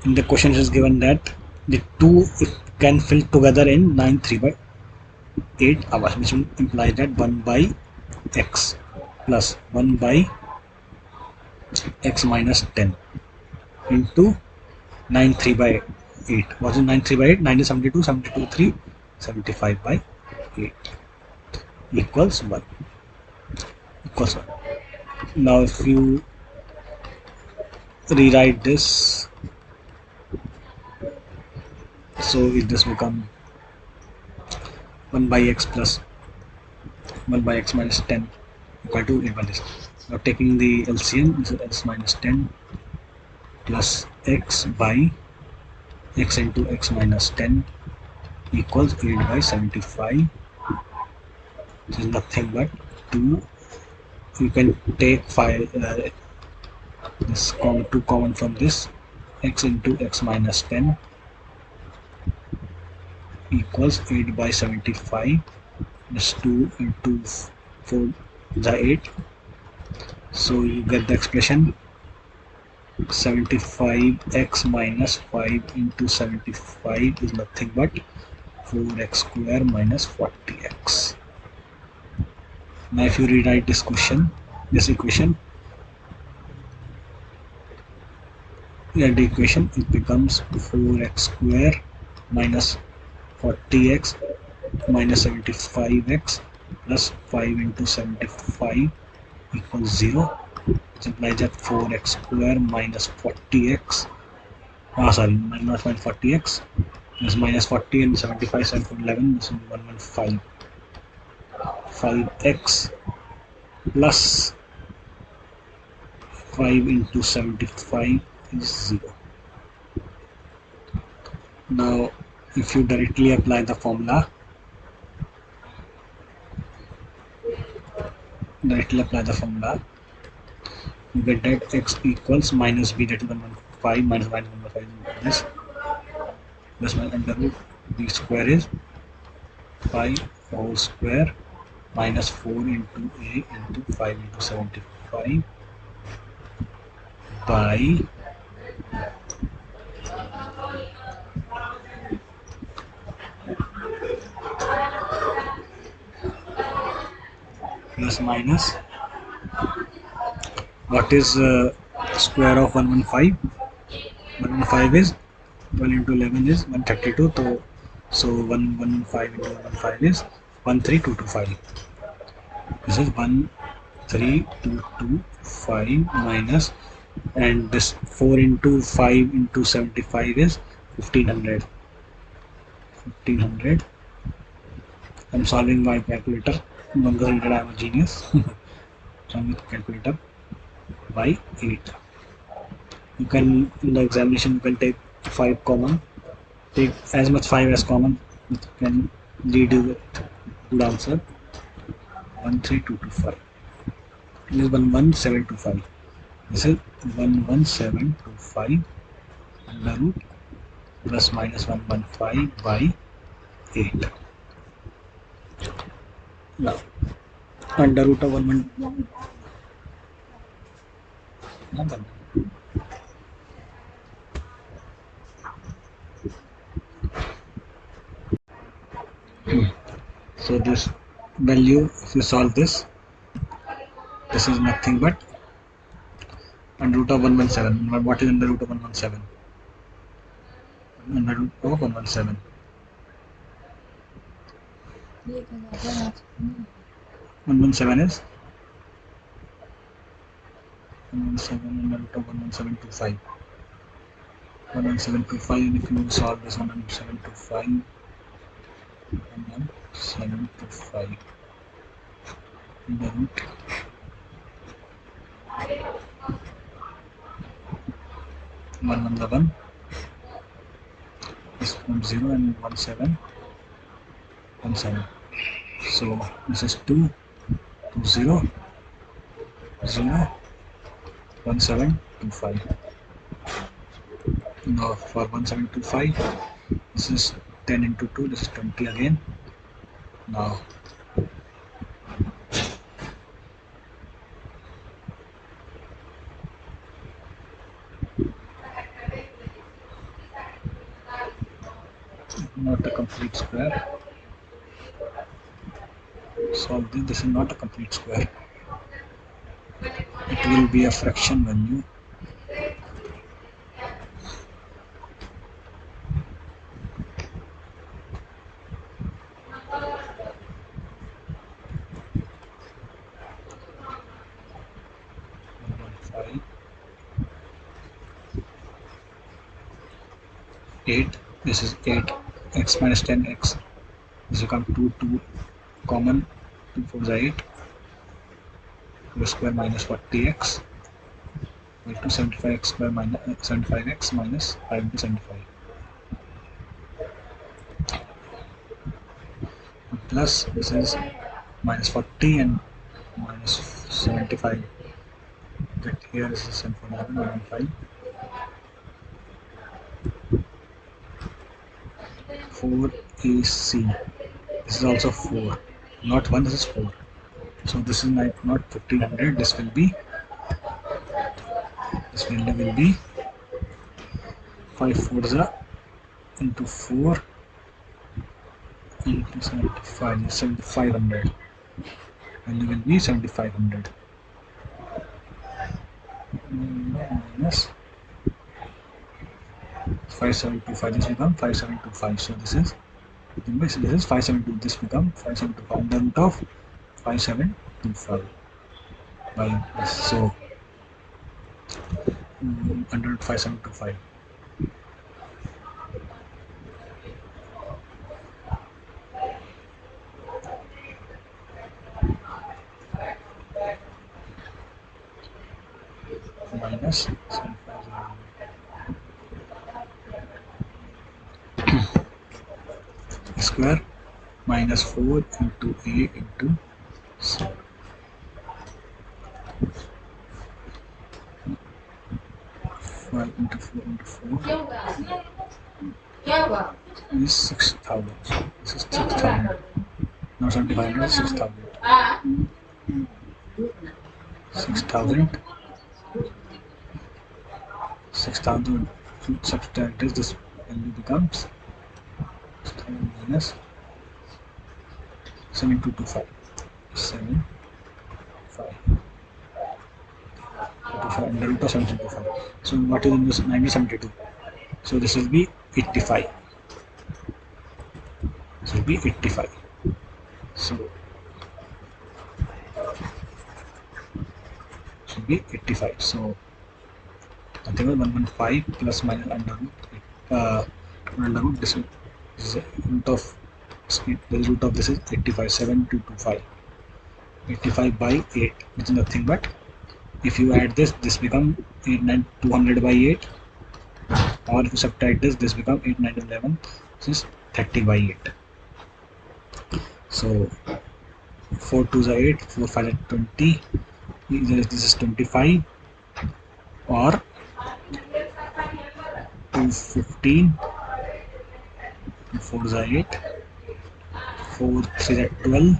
in the question it is given that the two can fill together in 3 by 8 hours, which implies that 1 by x plus 1 by x minus 10 into 3 by 8. What is 3 by 8? 9 is 72, 72 3, 75 by 8 equals 1. Now if you rewrite this, so it this become 1 by x plus 1 by x minus 10 equal to 8 by this. Now taking the LCM, this is x minus 10 plus x by x into x minus 10 equals 8 by 75. This is nothing but 2. You can take 5 this 2 common from this, x into x minus 10 equals 8 by 75. That's 2 into 4 the 8. So you get the expression 75x minus 5 into 75 is nothing but 4x square minus 40x. Now if you rewrite this equation, and the equation, it becomes 4x square minus 40x minus 75x plus 5 into 75 equals 0. This implies that 4x square minus 40x, minus 40x, is minus 40 and 75, 7 for 11, this is 115. 5x plus 5 into 75 is 0. Now if you directly apply the formula, you get that x equals minus b, that is 5 minus 5 is this, plus my under root b square is 5 whole square minus 4 into a into 5 into 75 by plus minus, what is square of 115? 115 is 12 into 11 is 132. So 115 into 115 is 13225. This is 13225 minus, and this 4 into 5 into 75 is 1500. I'm solving my calculator. I'm a genius. Solving calculator by 8. You can, in the examination, you can take 5 common. Take as much 5 as common. It can lead you with good answer. 13225. This is 11725. This is 11725 under root plus minus 115 by 8. Now under root of 1 so this value, if you solve this is nothing but under root of 117. What is under root of 117? Under root of 117. 117 is 117 under root of 11725. 11725, and if you solve this 11725 under root 111 is 0 and 1717. So this is 2 0 0 1725. Now for 1725, this is 10 into 2, this is 20 again. Now not a complete square. Solve this. This is not a complete square. It will be a fraction value. Five, 8. This is 8 x minus 10 x. This will come 2 common. 2 4 is 8. 2 square minus 40x equal to 75x square minus 75x minus 5 into 75. Plus this is minus 40 and minus 75. That here is 7.11 4 AC. This is also 4, not 1, this is 4. So this is not 1500, this value will be 5 4s into 4 into 75, 7500, value will be 7500 minus 5725, this become 5725. So this is 572, this become 5725 under root of 5725 by this. So under root 5725 minus 7500 square minus 4 into a into 7. 5 into 4 into 4 is 6000. This is 6000. Now 7500 is 6000. 6000. 6000 subtract this value becomes 6000 minus 7225. 7 5 under root of 725. So what is in this 972? So this will be 85. This will be 85. So should be 85. So nothing but 115 plus minus under root this is root of the root of this is 85. 7225. 85 by 8, which is nothing but, if you add this become 200 by 8, or if you subtract this become 8 9 11, this is 30 by 8. So 4 2s are 8, 4 5 are 20, this is 25, or 215, 4 are 8, 4 3 are 12,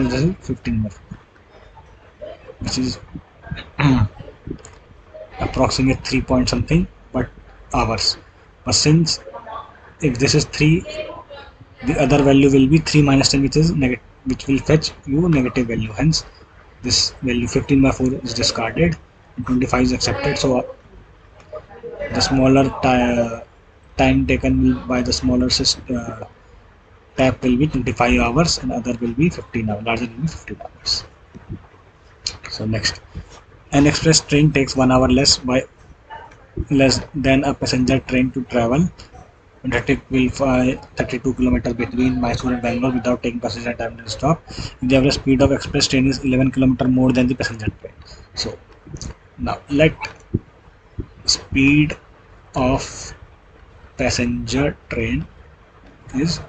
this is 15 more, which is approximate 3 point something but hours. But since if this is 3, the other value will be 3 minus 10, which is negative, which will fetch you negative value. Hence this value 15 by 4 is discarded and 25 is accepted. So the smaller time taken by the smaller tap will be 25 hours and other will be 15 hours, larger will be 15 hours. So next, an express train takes 1 hour less than a passenger train to travel 32 kilometers between Mysore and Bangalore without taking passenger time and stop. The average speed of express train is 11 kilometers more than the passenger train. So now let speed of passenger train is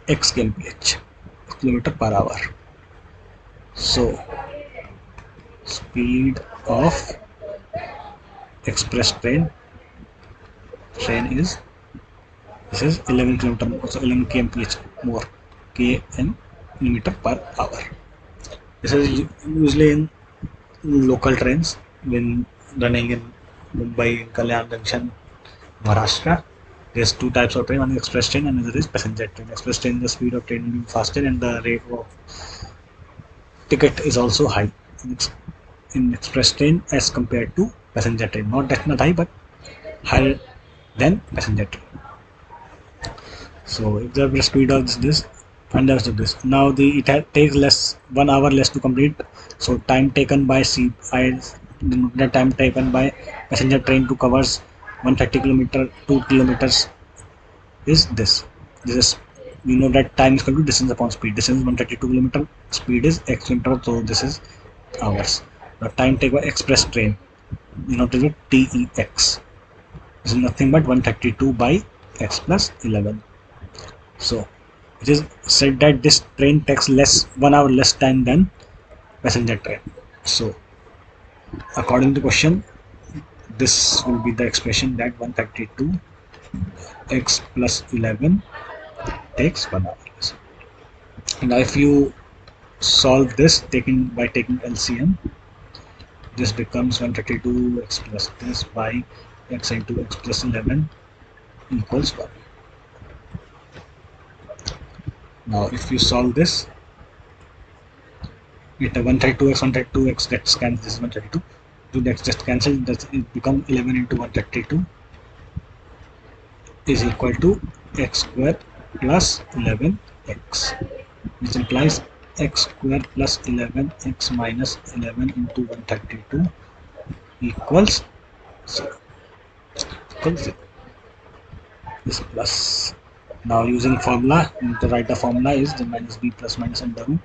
x kmph, kilometer per hour. So speed of express train is, this is 11 km, so 11 kmph more, km per hour. This is usually in local trains when running in Mumbai, Kalyan Junction, Maharashtra. There's two types of train, one is express train and another is passenger train. Express train, the speed of train will be faster and the rate of ticket is also high in express train as compared to passenger train. Not high, but higher than passenger train. So if the speed of this and the rest of this. Now it takes 1 hour less to complete. So time taken by the time taken by passenger train to covers 130 kilometer 2 kilometers is this. This is, we know that time is equal to distance upon speed. Distance is 132 kilometer, speed is x kilometer, so this is hours. The time taken by express train, you know, to TEX. This is nothing but 132 by x plus 11. So it is said that this train takes 1 hour less time than passenger train. So according to question, this will be the expression that 132 x plus 11 takes 1 hour. Now if you solve this by taking LCM, this becomes 132 x plus this by x into x plus 11 equals 1. Now if you solve this, it 132x gets cancelled. This is 132. So that's just cancelled. It becomes 11 into 132 is equal to x square plus 11x, which implies x square plus 11x minus 11 into 132 equals 0. This plus. Now using formula, to write the formula is the minus b plus minus under root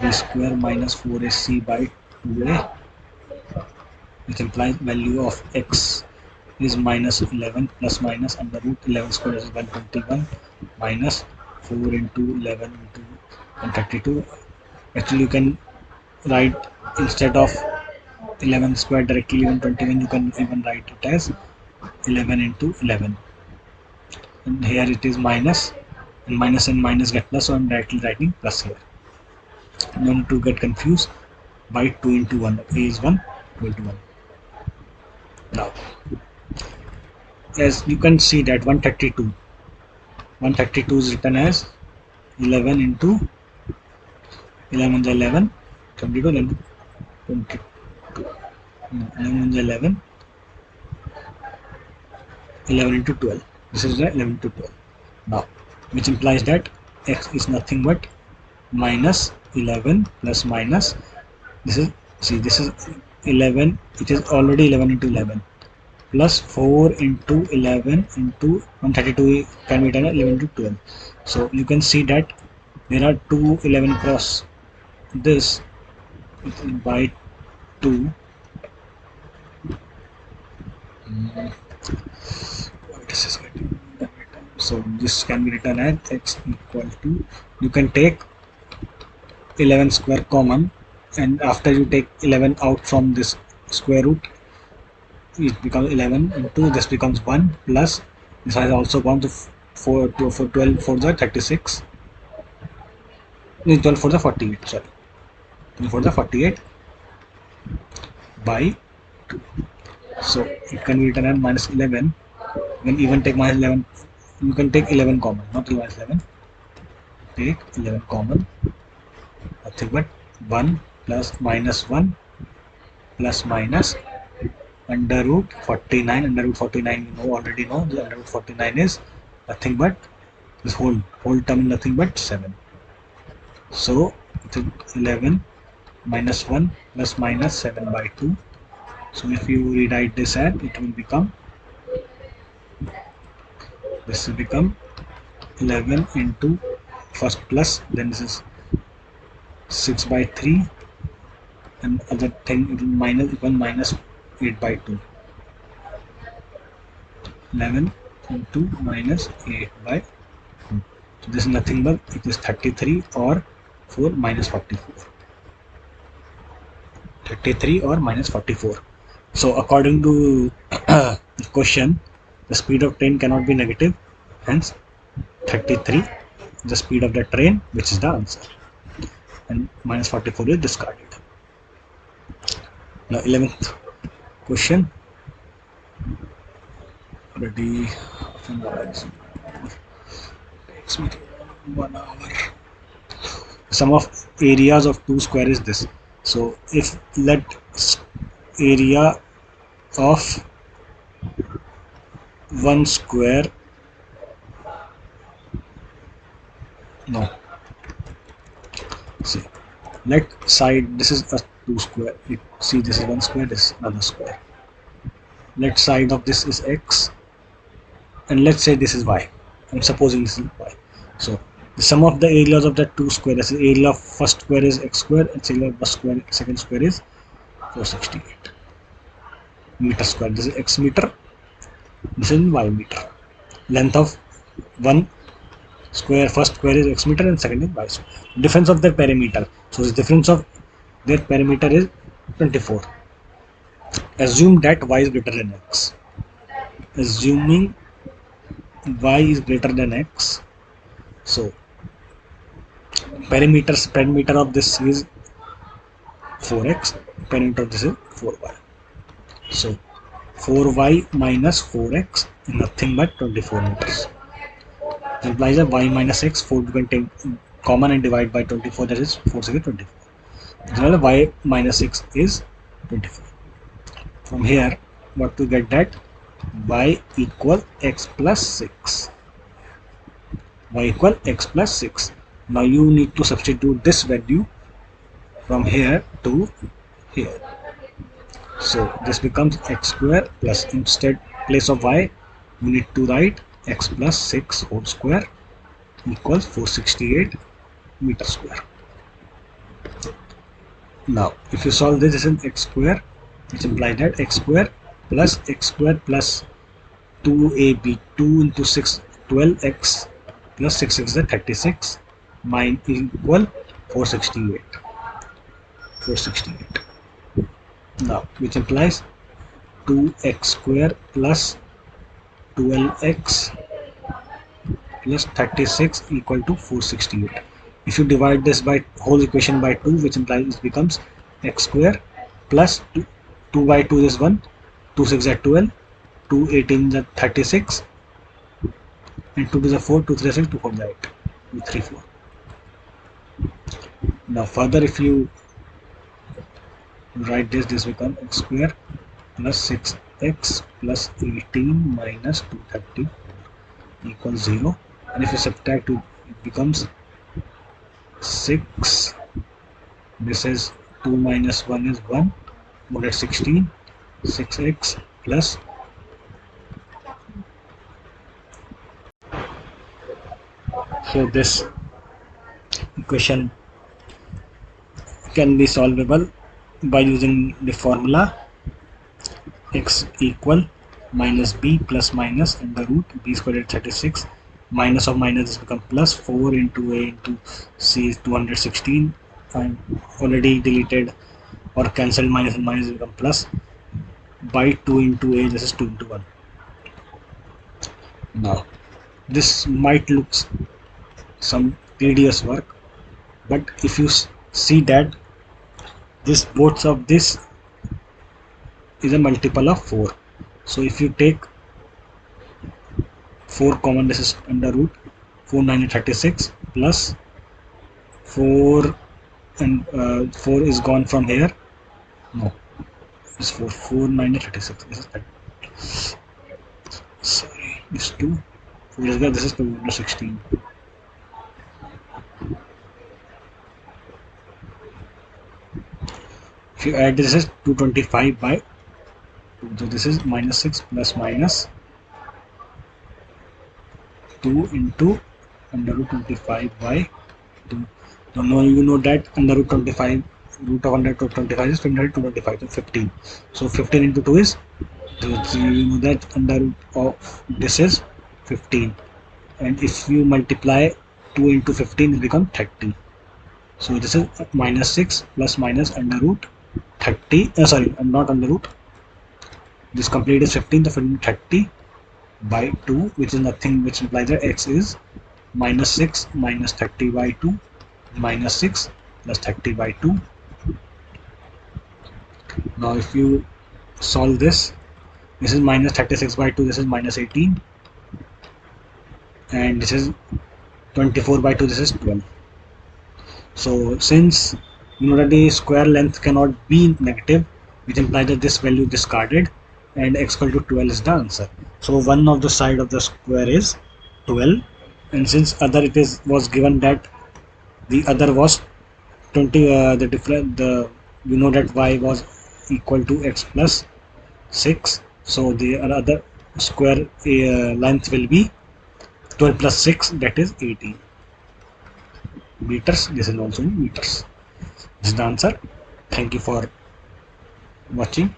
b square minus 4ac by 2a, which implies value of x is minus 11 plus minus under root 11 square is 121 minus 4 into 11 into 132. Actually you can write, instead of 11 square directly 121, you can even write it as 11 into 11, and here it is minus, and minus get plus, so I'm directly writing plus here. No need to get confused by 2 into 1. A is 1, 2 into 1. Now as you can see that 132 is written as 11 into 11 is 11, 22, 11, 22, 11 is 11, 11 into 12. This is the 11 into 12. Now, which implies that x is nothing but minus 11 plus minus. This is, see, this is 11. It is already 11 into 11 plus 4 into 11 into 132 can be done 11 into 12. So you can see that there are two 11 cross this by 2. So this can be written as x equal to, you can take 11 square common, and after you take 11 out from this square root, it becomes 11 into this becomes 1 plus this has also gone to 4 to 12 for the 36, 12 for the 48, sorry, 12 for the 48 by 2. So it can be written as minus 11. When even take minus 11, you can take 11 common, not minus 11. Take 11 common, nothing but 1 plus minus 1 plus minus under root 49. Under root 49 you already know the under root 49 is nothing but this whole term, nothing but 7. So it is 11 minus 1 plus minus 7 by 2. So if you rewrite this as, it will become, this will become 11 into first plus, then this is 6 by 3, and other thing it will minus equal minus 8 by 2. 11 into minus 8 by 2. So this is nothing but it is 33 or 4 minus 44. 33 or minus 44. So according to the question, the speed of train cannot be negative, hence 33 the speed of the train, which is the answer, and minus 44 is discarded. Now 11th question, already half an hour, takes me 1 hour. Sum of areas of two square is this. So if let area of one square, no, see, let side, this is a 2 square, see, this is 1 square, this is another square. Let side of this is x, and let's say this is y. I'm supposing this is y. So the sum of the areas of the two square, this is area of first square is x square, and area of square second square is 468 meter square. This is x meter, this is y meter. Length of one square, first square is x meter and second is y square. Difference of their perimeter, so the difference of their perimeter is 24. assume that y is greater than x. Assuming y is greater than x, so perimeter of this is 4x, perimeter of this is 4y. So 4y minus 4x is nothing but 24 meters. This implies that y minus x, 4 you can take common and divide by 24, that is 4 6 is 24. Generally y minus 6 is 24. From here, what to get that? Y equal x plus 6. Y equal x plus 6. Now you need to substitute this value from here to here. So this becomes x square plus, instead place of y you need to write x plus 6 whole square equals 468 meter square. Now if you solve this, this is x square, which implies that x square plus 2ab, 2 into 6 12x plus 6 is 36 mine equal 468. Now which implies 2x square plus 12x plus 36 equal to 468. If you divide this by whole equation by 2, which implies it becomes x square plus 2 by 2 is 1, 2 6 is 12, 2 18 is 36, and 2 to the 4, 2 3 is 6, 2 4 is 8, 2 3 4. Now further if you write this becomes x square plus 6x plus 18 minus 230 equals 0, and if you subtract it becomes 6, this is 2 minus 1 is 1, more than 16, 6x plus, so this equation can be solvable by using the formula x equal minus b plus minus under root b squared at 36, minus of minus is become plus 4 into a into c is 216. I'm already deleted or cancelled minus and minus become plus, by 2 into a, this is 2 into 1. Now this might look some tedious work, but if you see that this both of this is a multiple of 4, so if you take 4 common, this is under root 4 9 36 plus 4, and 4 is gone from here, no, it's 4 4 9 36, this is 30. Sorry, this 2, this is 216. If you add this is 225 by 2, so this is minus 6 plus minus 2 into under root 25 by 2. So now you know that under root 25, root of under root 25 is 225, so 15. So 15 into 2 is, so you know that under root of this is 15, and if you multiply 2 into 15 it becomes 30. So this is minus 6 plus minus under root 30, sorry, not under root, this complete is 15, the 30 by 2, which is nothing, which implies that x is minus 6 minus 30 by 2 minus 6 plus 30 by 2. Now if you solve this, this is minus 36 by 2, this is minus 18, and this is 24 by 2, this is 12. So since you know that the square length cannot be negative, which implies that this value discarded and x equal to 12 is the answer. So one of the side of the square is 12, and since other it is was given that the other was 20, the different, the you know that y was equal to x plus 6, so the other square length will be 12 plus 6, that is 18 meters. This is also in meters. This is the answer. Thank you for watching.